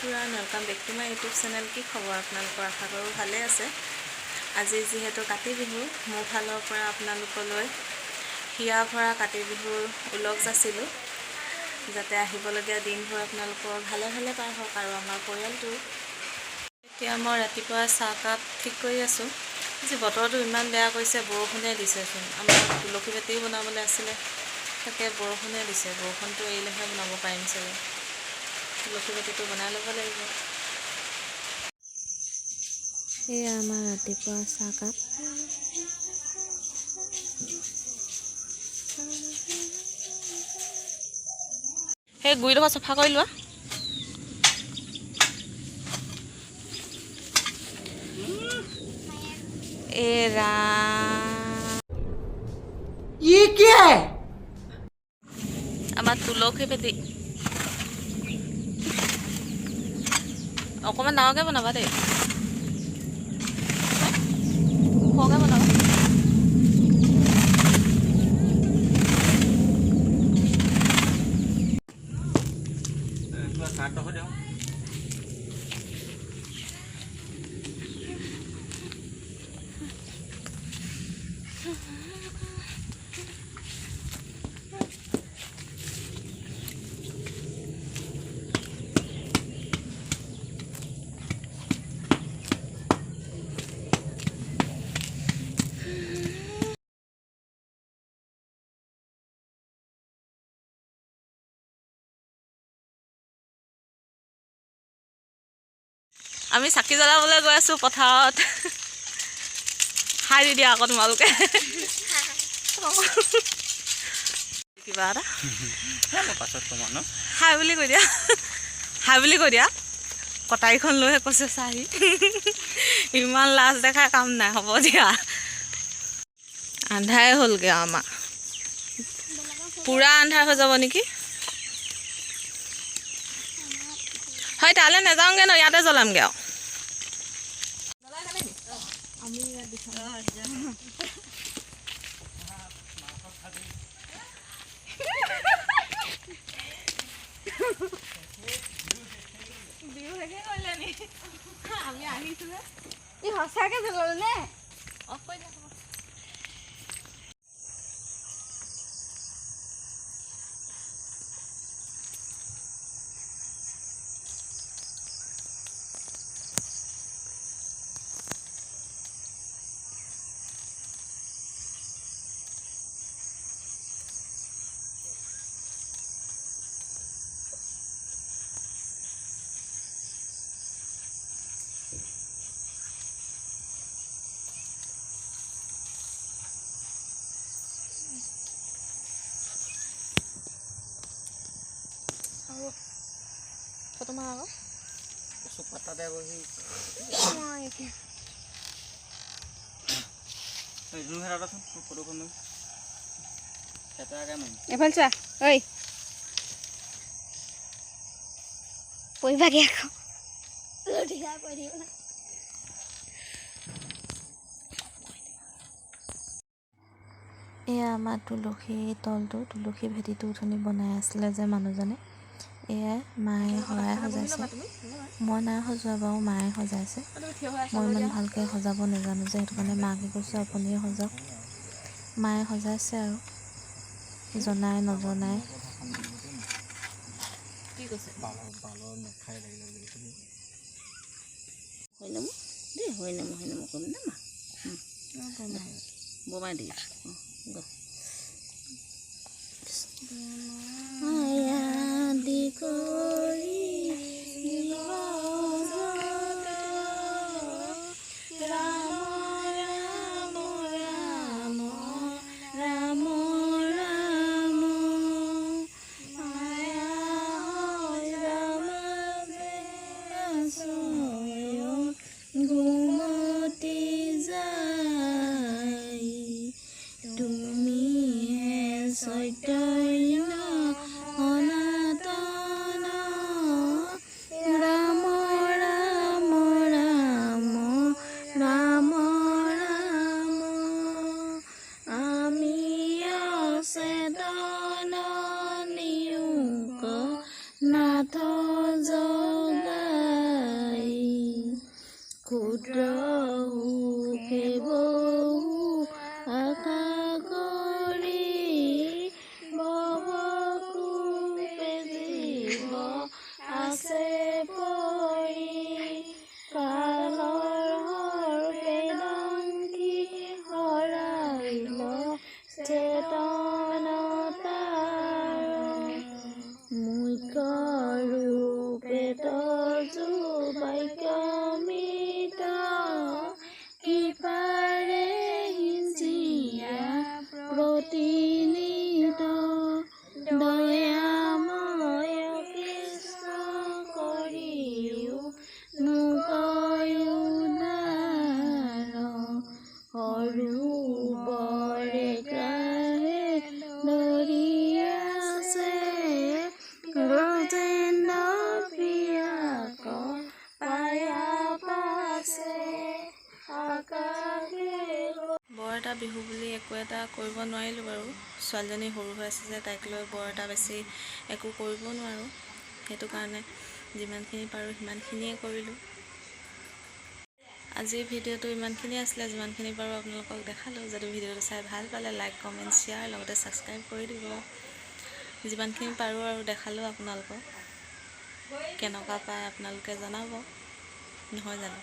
Everyone, welcome back to my YouTube channel. কি খবৰ আপোনালোকৰ? আশা কৰোঁ ভালে আছে। আজি যিহেতু কাতি বিহু, মোৰ ফালৰ পৰা আপোনালোকলৈ হিয়া ভৰা কাতি বিহুৰ উলগ যাচিলোঁ, যাতে আহিবলগীয়া দিনবোৰ আপোনালোকৰ ভালে ভালে পাৰ হওক আৰু আমাৰ পৰিয়ালটো। এতিয়া মই ৰাতিপুৱা চাহকাপ ঠিক কৰি আছোঁ। আজি বতৰটো ইমান বেয়া কৰিছে, বৰষুণে দিছেচোন। আমাৰ তুলসী ভেটিও বনাবলৈ আছিলে, তাকে বৰষুণে দিছে। বৰষুণটো এৰিলেহে বনাব পাৰিম চাগে। তুলসী ভেটিটো বনাই ল'ব লাগিব। এয়া আমাৰ ৰাতিপুৱা চাহকাপ। সেই গুৰিডোখৰ চাফা কৰি লোৱা। ये क्या है? আমাৰ তুলসী ভেটি অকণমান ডাঙৰকৈ বনাবা দেই, সৰহকৈ বনাবা। আমি চাকি জ্বলাবলৈ গৈ আছোঁ পথাৰত। হাই দি দিয়া আকৌ তোমালোকে কিবা এটা হাই বুলি কৈ দিয়া, হাই বুলি কৈ দিয়া। কটাৰীখন লৈহে কৈছে চাহি। ইমান লাজ দেখাই কাম নাই, হ'ব দিয়া। আন্ধাৰে হ'লগৈ আৰু আমাৰ, পূৰা আন্ধাৰ হৈ যাব নেকি। হয়, তালৈ নাযাওঁগৈ ন, ইয়াতে জ্বলামগৈ আৰু। আমি আহিছো সঁচাকে জ্বলালো নে? অফ কৰি দিয়া। ফটো মাৰ আকৌ এফালে চোৱা। ঐ পঢ়িবাগে আকৌ। এয়া আমাৰ তুলসী তলটো, তুলসী ভেটিটো উঠনি বনাই আছিলে যে মানুহজনে, এয়াই মায়ে শৰাই সজাইছে। মই নাই সজোৱা বাৰু, মায়ে সজাইছে। মই ইমান ভালকৈ সজাব নাজানো যে, সেইটো কাৰণে মাকে কৈছোঁ আপুনিয়ে সজাওক। মায়ে সজাইছে আৰু জনাই নজনাই। কি কৈছে? হৈ নাম কৰিম না মা, বমাই দি ক্ষুদ্ৰ সুখে বহু আশা কৰি ভৱকূপে জীৱ আছে পৰি কালৰ বেদংকি হৰাইল চেতনতাৰ মুখ্য ৰূপে তজু বাক্যমিত কৃপাৰে সিঞ্চিয়া প্ৰতিনিত দয়াময় কৃষ্ণ কৰিও নুকয়ুদাৰ সৰুবৰে গ্ৰাহে ধৰি আছে গজেন্দ্ৰ প্ৰিয়াক পায়া পাছে আকাশে। বৰ এটা বিহু বুলি একো এটা কৰিব নোৱাৰিলোঁ বাৰু। ছোৱালীজনী সৰু হৈ আছে যে তাইক লৈ বৰ এটা বেছি একো কৰিব নোৱাৰোঁ, সেইটো কাৰণে যিমানখিনি পাৰোঁ সিমানখিনিয়ে কৰিলোঁ। আজিৰ ভিডিঅ'টো ইমানখিনি আছিলে, যিমানখিনি পাৰোঁ আপোনালোকক দেখালোঁ। যদি ভিডিঅ'টো চাই ভাল পালে লাইক কমেণ্ট শ্বেয়াৰ লগতে ছাবস্ক্ৰাইব কৰি দিব। যিমানখিনি পাৰোঁ আৰু দেখালোঁ আপোনালোকক, কেনেকুৱা পায় আপোনালোকে জনাব, নহয় জানো।